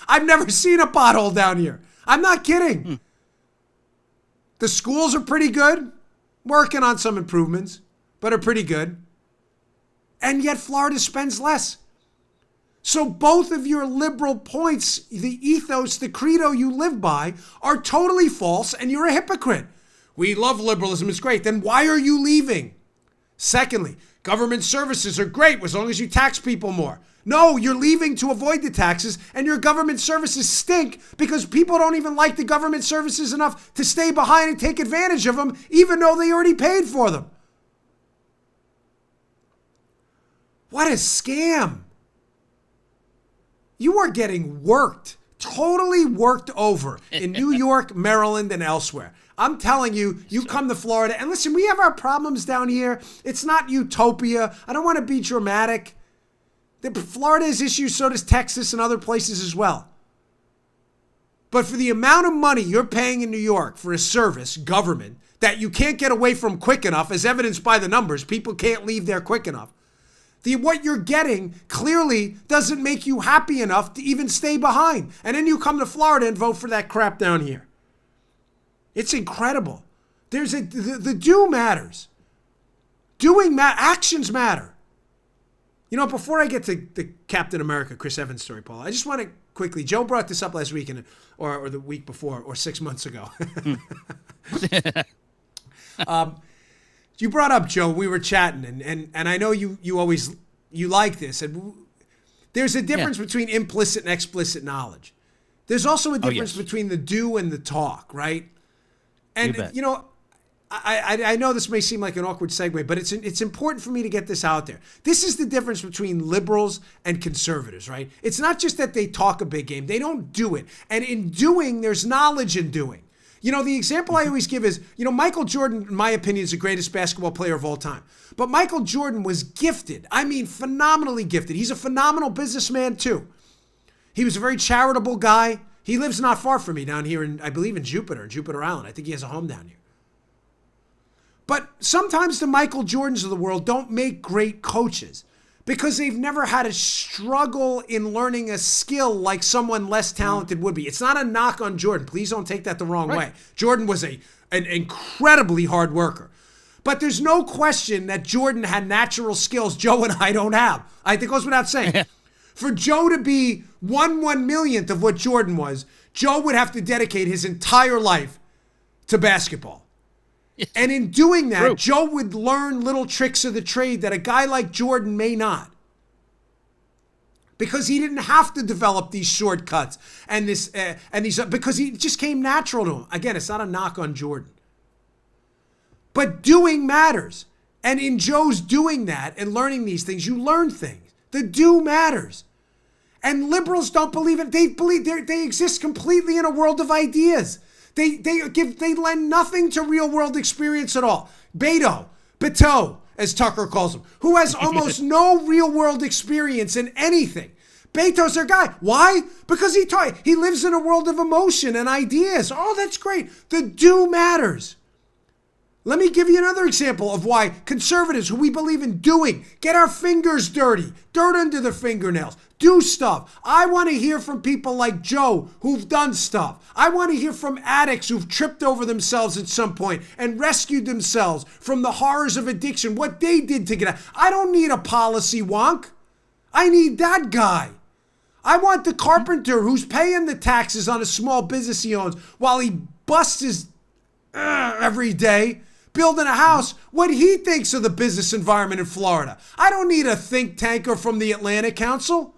I've never seen a pothole down here. I'm not kidding. The schools are pretty good, working on some improvements, but are pretty good. And yet Florida spends less. So both of your liberal points, the ethos, the credo you live by, are totally false, and you're a hypocrite. We love liberalism, it's great. Then why are you leaving? Secondly, government services are great as long as you tax people more. No, you're leaving to avoid the taxes, and your government services stink because people don't even like the government services enough to stay behind and take advantage of them, even though they already paid for them. What a scam. You are getting worked, totally worked over in New York, Maryland, and elsewhere. I'm telling you, you come to Florida, and listen, we have our problems down here. It's not utopia. I don't want to be dramatic. Florida has issues, so does Texas and other places as well. But for the amount of money you're paying in New York for a service, government, that you can't get away from quick enough, as evidenced by the numbers, people can't leave there quick enough. What you're getting clearly doesn't make you happy enough to even stay behind. And then you come to Florida and vote for that crap down here. It's incredible. The do matters. Actions matter. You know, before I get to the Captain America, Chris Evans story, Paul, I just want to quickly, Joe brought this up last week or the week before or 6 months ago. You brought up, Joe, we were chatting, and I know you like this. And there's a difference between implicit and explicit knowledge. There's also a difference between the do and the talk, right? And, you know, I know this may seem like an awkward segue, but it's important for me to get this out there. This is the difference between liberals and conservatives, right? It's not just that they talk a big game. They don't do it. And in doing, there's knowledge in doing. You know, the example I always give is, you know, Michael Jordan, in my opinion, is the greatest basketball player of all time. But Michael Jordan was gifted. I mean, phenomenally gifted. He's a phenomenal businessman, too. He was a very charitable guy. He lives not far from me down here I believe in Jupiter Island. I think he has a home down here. But sometimes the Michael Jordans of the world don't make great coaches because they've never had a struggle in learning a skill like someone less talented would be. It's not a knock on Jordan. Please don't take that the wrong way. Jordan was an incredibly hard worker. But there's no question that Jordan had natural skills Joe and I don't have. I think it goes without saying. For Joe to be 1/1,000,000th of what Jordan was, Joe would have to dedicate his entire life to basketball. And in doing that, Joe would learn little tricks of the trade that a guy like Jordan may not. Because he didn't have to develop these shortcuts and these because he just came natural to him. Again, it's not a knock on Jordan. But doing matters. And in Joe's doing that and learning these things, you learn things. The do matters. And liberals don't believe it. They believe they exist completely in a world of ideas. They lend nothing to real world experience at all. Beto, as Tucker calls him, who has almost no real world experience in anything. Beto's their guy. Why? Because he lives in a world of emotion and ideas. Oh, that's great. The do matters. Let me give you another example of why conservatives, who we believe in doing, get our fingers dirty, dirt under their fingernails, do stuff. I want to hear from people like Joe who've done stuff. I want to hear from addicts who've tripped over themselves at some point and rescued themselves from the horrors of addiction, what they did to get out. I don't need a policy wonk. I need that guy. I want the carpenter who's paying the taxes on a small business he owns while he busts his every day building a house, what he thinks of the business environment in Florida. I don't need a think tanker from the Atlantic Council.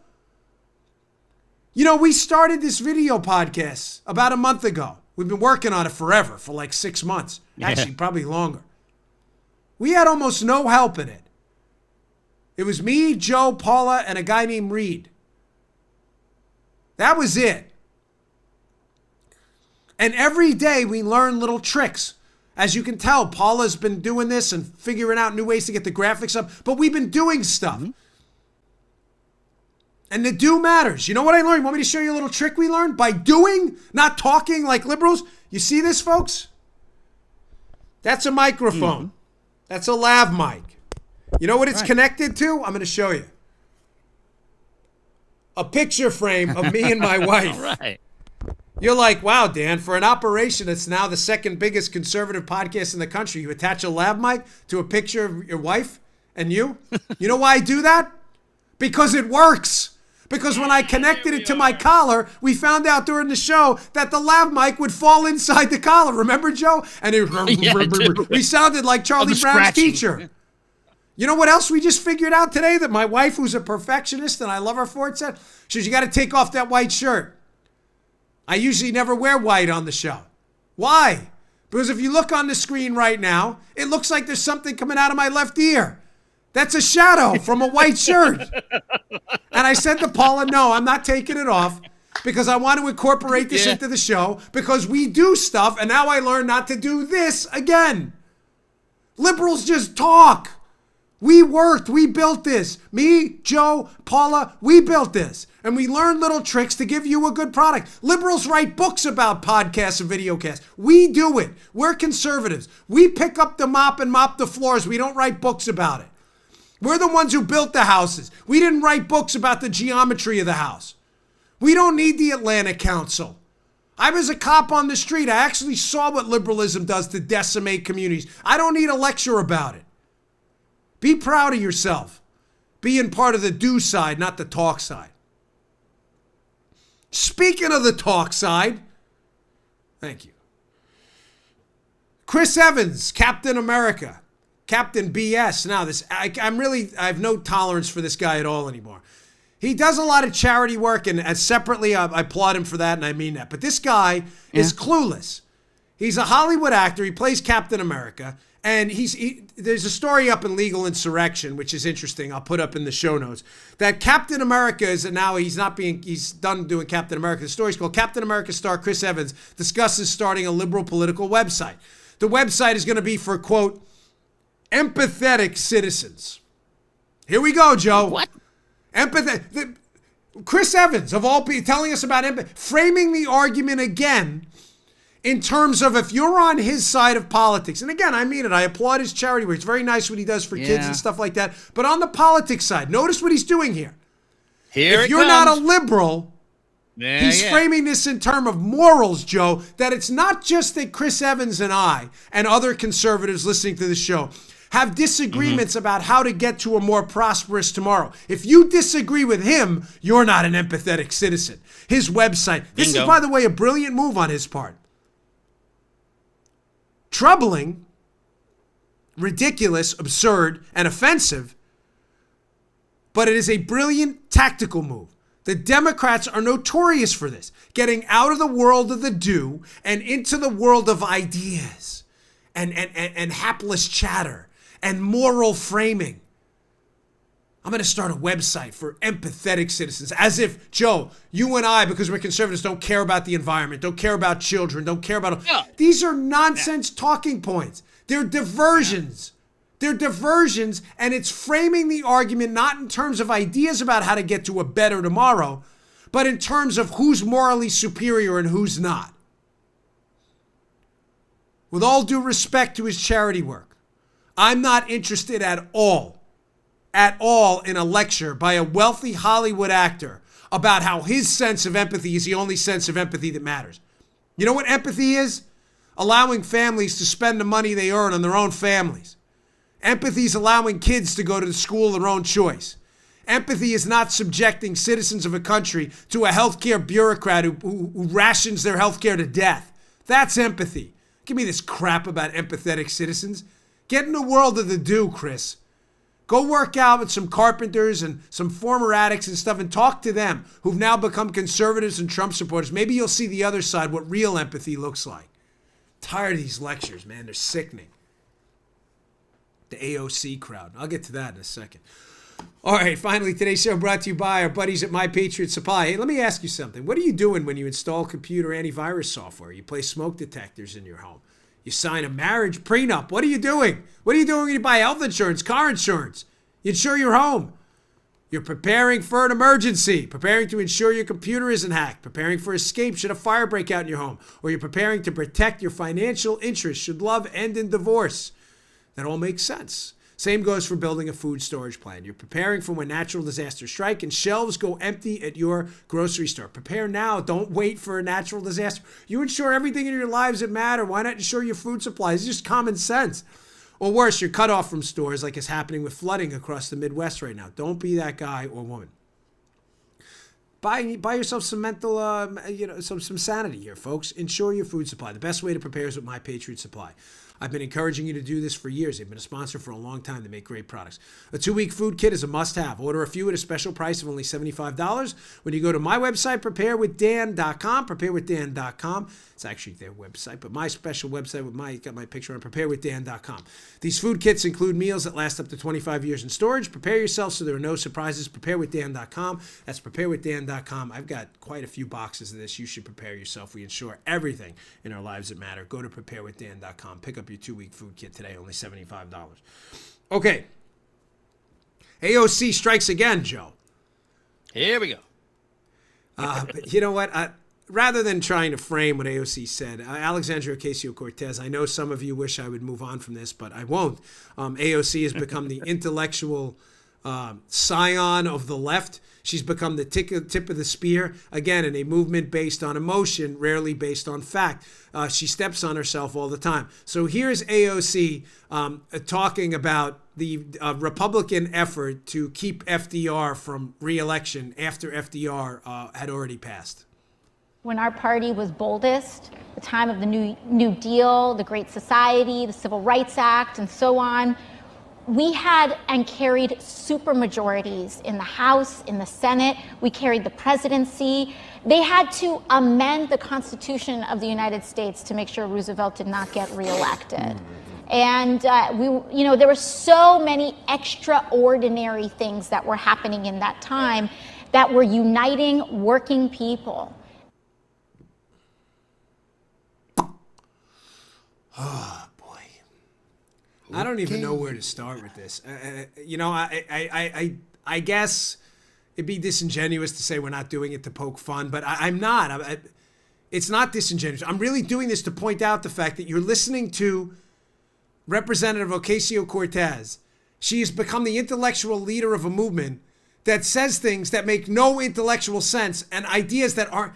You know, we started this video podcast about a month ago. We've been working on it forever, for like 6 months. Actually, probably longer. We had almost no help in it. It was me, Joe, Paula, and a guy named Reed. That was it. And every day we learn little tricks. As you can tell, Paula's been doing this and figuring out new ways to get the graphics up, but we've been doing stuff. And the do matters. You know what I learned? Want me to show you a little trick we learned? By doing, not talking like liberals. You see this, folks? That's a microphone. That's a lav mic. You know what it's connected to? I'm going to show you. A picture frame of me and my wife. All right. You're like, wow, Dan, for an operation that's now the second biggest conservative podcast in the country, you attach a lav mic to a picture of your wife and you? You know why I do that? Because it works. Because when I connected it to my collar, we found out during the show that the lav mic would fall inside the collar. Remember, Joe? And we sounded like Charlie Brown's teacher. You know what else we just figured out today? That my wife, who's a perfectionist, and I love her for it, said, she says, you got to take off that white shirt. I usually never wear white on the show. Why? Because if you look on the screen right now, it looks like there's something coming out of my left ear. That's a shadow from a white shirt. And I said to Paula, no, I'm not taking it off because I want to incorporate this into the show because we do stuff, and now I learned not to do this again. Liberals just talk. We worked. We built this. Me, Joe, Paula, we built this. And we learned little tricks to give you a good product. Liberals write books about podcasts and videocasts. We do it. We're conservatives. We pick up the mop and mop the floors. We don't write books about it. We're the ones who built the houses. We didn't write books about the geometry of the house. We don't need the Atlanta Council. I was a cop on the street. I actually saw what liberalism does to decimate communities. I don't need a lecture about it. Be proud of yourself. Being part of the do side, not the talk side. Speaking of the talk side, thank you. Chris Evans, Captain America. Captain BS. Now, I have no tolerance for this guy at all anymore. He does a lot of charity work, and separately, I applaud him for that, and I mean that. But this guy is clueless. He's a Hollywood actor. He plays Captain America, and there's a story up in Legal Insurrection, which is interesting. I'll put up in the show notes that Captain America he's done doing Captain America. The story's called Captain America star Chris Evans discusses starting a liberal political website. The website is going to be for, quote, empathetic citizens. Here we go, Joe. What? Chris Evans, of all people, telling us about empathy, framing the argument again in terms of if you're on his side of politics. And again, I mean it. I applaud his charity work. It's very nice what he does for kids and stuff like that. But on the politics side, notice what he's doing here. If you're not a liberal, he's framing this in terms of morals, Joe, that it's not just that Chris Evans and I and other conservatives listening to the show have disagreements about how to get to a more prosperous tomorrow. If you disagree with him, you're not an empathetic citizen. His website. This is, by the way, a brilliant move on his part. Troubling, ridiculous, absurd, and offensive, but it is a brilliant tactical move. The Democrats are notorious for this, getting out of the world of the do and into the world of ideas and hapless chatter and moral framing. I'm going to start a website for empathetic citizens. As if, Joe, you and I, because we're conservatives, don't care about the environment, don't care about children, don't care about... These are nonsense talking points. They're diversions. They're diversions, and it's framing the argument not in terms of ideas about how to get to a better tomorrow, but in terms of who's morally superior and who's not. With all due respect to his charity work, I'm not interested at all in a lecture by a wealthy Hollywood actor about how his sense of empathy is the only sense of empathy that matters. You know what empathy is? Allowing families to spend the money they earn on their own families. Empathy is allowing kids to go to the school of their own choice. Empathy is not subjecting citizens of a country to a healthcare bureaucrat who rations their healthcare to death. That's empathy. Give me this crap about empathetic citizens. Get in the world of the do, Chris. Go work out with some carpenters and some former addicts and stuff and talk to them who've now become conservatives and Trump supporters. Maybe you'll see the other side, what real empathy looks like. Tired of these lectures, man. They're sickening. The AOC crowd. I'll get to that in a second. All right, finally, today's show brought to you by our buddies at My Patriot Supply. Hey, let me ask you something. What are you doing when you install computer antivirus software? You place smoke detectors in your home. You sign a marriage prenup. What are you doing? What are you doing when you buy health insurance, car insurance? You insure your home. You're preparing for an emergency, preparing to ensure your computer isn't hacked, preparing for escape should a fire break out in your home, or you're preparing to protect your financial interests should love end in divorce. That all makes sense. Same goes for building a food storage plan. You're preparing for when natural disasters strike and shelves go empty at your grocery store. Prepare now. Don't wait for a natural disaster. You insure everything in your lives that matter. Why not insure your food supplies? It's just common sense. Or worse, you're cut off from stores like is happening with flooding across the Midwest right now. Don't be that guy or woman. Buy yourself some mental, some sanity here, folks. Insure your food supply. The best way to prepare is with My Patriot Supply. I've been encouraging you to do this for years. They've been a sponsor for a long time. They make great products. A 2-week food kit is a must-have. Order a few at a special price of only $75. When you go to my website, preparewithdan.com, preparewithdan.com. It's actually their website, but my special website with got my picture on preparewithdan.com. These food kits include meals that last up to 25 years in storage. Prepare yourself so there are no surprises. Preparewithdan.com. That's preparewithdan.com. I've got quite a few boxes of this. You should prepare yourself. We insure everything in our lives that matter. Go to preparewithdan.com. Pick up your 2-week food kit today, only $75. Okay. AOC strikes again, Joe. Here we go. But you know what? Rather than trying to frame what AOC said, Alexandria Ocasio-Cortez, I know some of you wish I would move on from this, but I won't. AOC has become the intellectual scion of the left. She's become the tip of the spear, again, in a movement based on emotion, rarely based on fact. She steps on herself all the time. So here's AOC talking about the Republican effort to keep FDR from re-election after FDR had already passed. When our party was boldest, the time of the New Deal, the Great Society, the Civil Rights Act, and so on, we had and carried supermajorities in the House, in the Senate. We carried the presidency. They had to amend the Constitution of the United States to make sure Roosevelt did not get reelected. And there were so many extraordinary things that were happening in that time that were uniting working people. Oh, boy. I don't even know where to start with this. I guess it'd be disingenuous to say we're not doing it to poke fun, but I'm not. It's not disingenuous. I'm really doing this to point out the fact that you're listening to Representative Ocasio-Cortez. She has become the intellectual leader of a movement that says things that make no intellectual sense and ideas that aren't.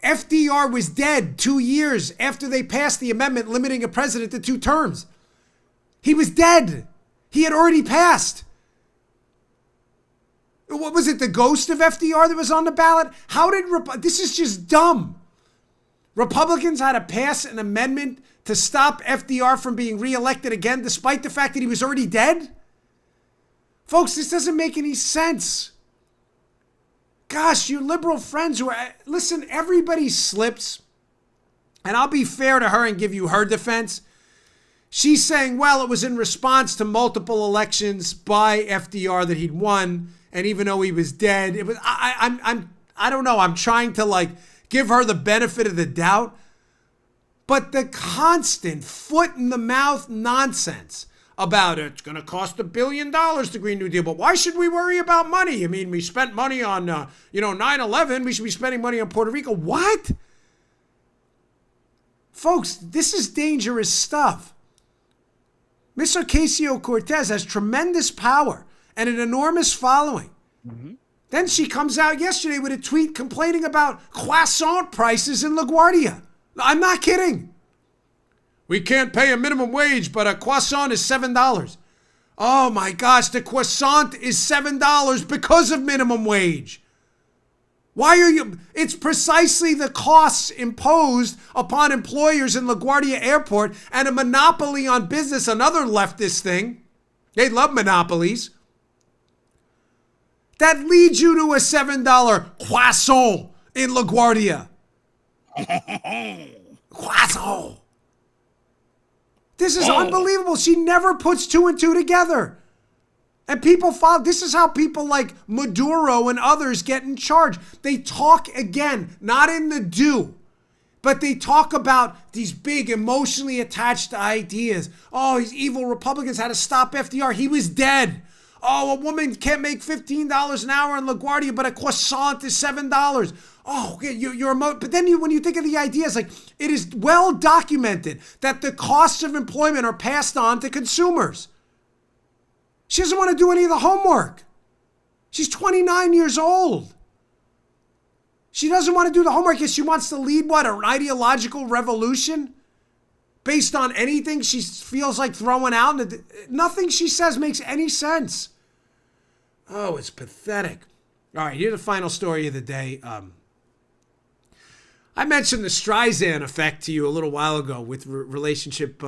FDR was dead 2 years after they passed the amendment limiting a president to 2 terms. He was dead. He had already passed. What was it, the ghost of FDR that was on the ballot? This is just dumb. Republicans had to pass an amendment to stop FDR from being reelected again, despite the fact that he was already dead? Folks, this doesn't make any sense. Gosh, your liberal friends listen, everybody slips. And I'll be fair to her and give you her defense. She's saying, well, it was in response to multiple elections by FDR that he'd won. And even though he was dead, it was, I don't know. I'm trying to give her the benefit of the doubt. But the constant foot in the mouth nonsense about it's going to cost $1 billion, the Green New Deal. But why should we worry about money? I mean, we spent money on, 9/11. We should be spending money on Puerto Rico. What? Folks, this is dangerous stuff. Miss Ocasio-Cortez has tremendous power and an enormous following. Mm-hmm. Then she comes out yesterday with a tweet complaining about croissant prices in LaGuardia. I'm not kidding. We can't pay a minimum wage, but a croissant is $7. Oh my gosh, the croissant is $7 because of minimum wage. Why are you? It's precisely the costs imposed upon employers in LaGuardia Airport and a monopoly on business, another leftist thing. They love monopolies. That leads you to a $7 croissant in LaGuardia. Croissant. This is unbelievable. She never puts 2 and 2 together. And people follow. This is how people like Maduro and others get in charge. They talk again, not in the do, but they talk about these big emotionally attached ideas. Oh, these evil Republicans had to stop FDR. He was dead. Oh, a woman can't make $15 an hour in LaGuardia, but a croissant is $7. Oh, okay, but then when you think of the ideas, it is well documented that the costs of employment are passed on to consumers. She doesn't want to do any of the homework. She's 29 years old. She doesn't want to do the homework. She wants to lead what? An ideological revolution based on anything she feels like throwing out. Nothing she says makes any sense. Oh, it's pathetic. All right, here's the final story of the day. I mentioned the Streisand effect to you a little while ago with relationship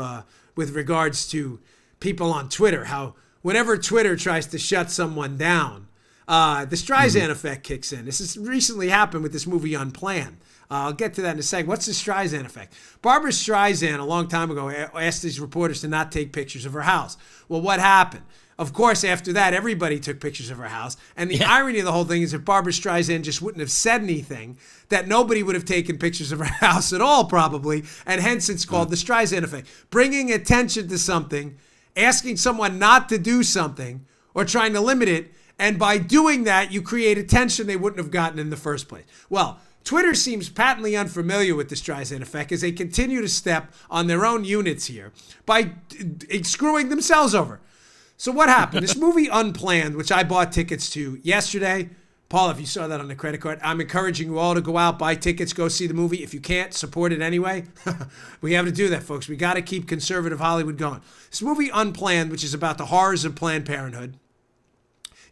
with regards to people on Twitter, how whenever Twitter tries to shut someone down, the Streisand effect kicks in. This has recently happened with this movie Unplanned. I'll get to that in a second. What's the Streisand effect? Barbara Streisand, a long time ago, asked these reporters to not take pictures of her house. Well, what happened? Of course, after that, everybody took pictures of her house. And the irony of the whole thing is if Barbara Streisand just wouldn't have said anything, that nobody would have taken pictures of her house at all, probably. And hence it's called the Streisand effect. Bringing attention to something, asking someone not to do something, or trying to limit it. And by doing that, you create attention they wouldn't have gotten in the first place. Well, Twitter seems patently unfamiliar with the Streisand effect as they continue to step on their own units here by screwing themselves over. So what happened? This movie Unplanned, which I bought tickets to yesterday. Paul, if you saw that on the credit card, I'm encouraging you all to go out, buy tickets, go see the movie. If you can't, support it anyway. We have to do that, folks. We got to keep conservative Hollywood going. This movie Unplanned, which is about the horrors of Planned Parenthood,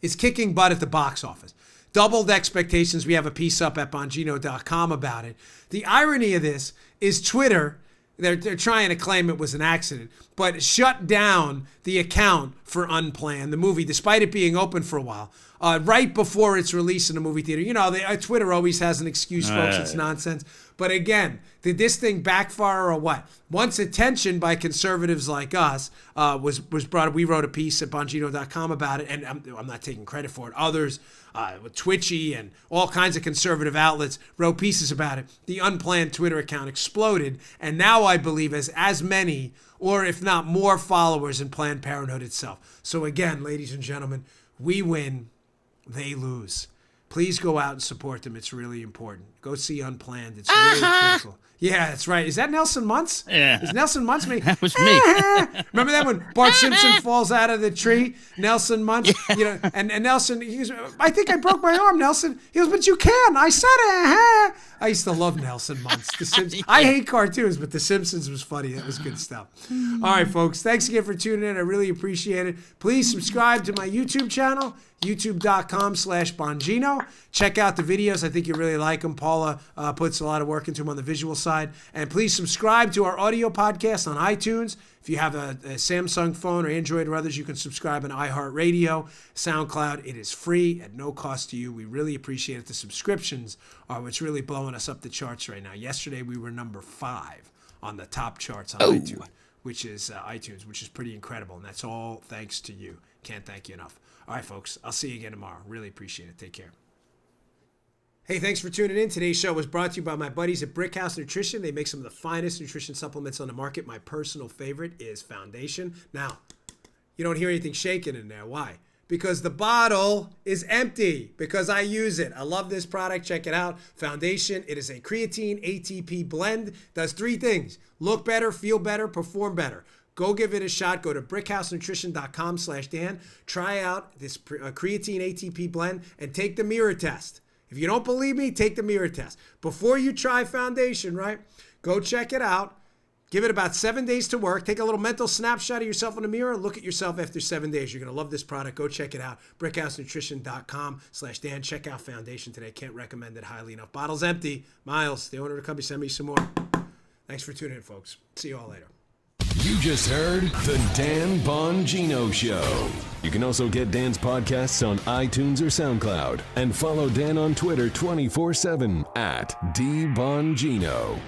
is kicking butt at the box office. Doubled expectations. We have a piece up at Bongino.com about it. The irony of this is Twitter, they're trying to claim it was an accident, but shut down the account for Unplanned, the movie, despite it being open for a while, right before its release in the movie theater. You know, Twitter always has an excuse, folks. It's nonsense. But again, did this thing backfire or what? Once attention by conservatives like us was brought up, we wrote a piece at Bongino.com about it, and I'm not taking credit for it. Others, Twitchy and all kinds of conservative outlets wrote pieces about it. The Unplanned Twitter account exploded, and now I believe as many, or if not more, followers in Planned Parenthood itself. So again, ladies and gentlemen, we win, they lose. Please go out and support them. It's really important. Go see Unplanned. It's really critical. Yeah, that's right. Is that Nelson Muntz? Yeah. Is Nelson Muntz me? That was me. Remember that when Bart Simpson falls out of the tree? Nelson Muntz, you know, and Nelson, he goes, I think I broke my arm, Nelson. He goes, but you can. I said it. I used to love Nelson Muntz. The Simpsons. I hate cartoons, but The Simpsons was funny. That was good stuff. All right, folks. Thanks again for tuning in. I really appreciate it. Please subscribe to my YouTube channel, youtube.com/Bongino. Check out the videos. I think you really like them. Paula puts a lot of work into them on the visual side. And please subscribe to our audio podcast on iTunes. If you have a Samsung phone or Android or others, you can subscribe on iHeartRadio, SoundCloud. It is free at no cost to you. We really appreciate it. The subscriptions are what's really blowing us up the charts right now. Yesterday, we were number 5 on the top charts on iTunes, which is pretty incredible. And that's all thanks to you. Can't thank you enough. All right, folks. I'll see you again tomorrow. Really appreciate it. Take care. Hey, thanks for tuning in. Today's show was brought to you by my buddies at Brickhouse Nutrition. They make some of the finest nutrition supplements on the market. My personal favorite is Foundation. Now, you don't hear anything shaking in there. Why? Because the bottle is empty. Because I use it. I love this product. Check it out. Foundation. It is a creatine ATP blend. Does 3 things. Look better, feel better, perform better. Go give it a shot. Go to brickhousenutrition.com/Dan. Try out this creatine ATP blend and take the mirror test. If you don't believe me, take the mirror test. Before you try Foundation, right? Go check it out. Give it about 7 days to work. Take a little mental snapshot of yourself in the mirror. Look at yourself after 7 days. You're going to love this product. Go check it out. brickhousenutrition.com/Dan. Check out Foundation today. Can't recommend it highly enough. Bottle's empty. Miles, the owner of the company, send me some more. Thanks for tuning in, folks. See you all later. You just heard The Dan Bongino Show. You can also get Dan's podcasts on iTunes or SoundCloud. And follow Dan on Twitter 24/7 @DBongino.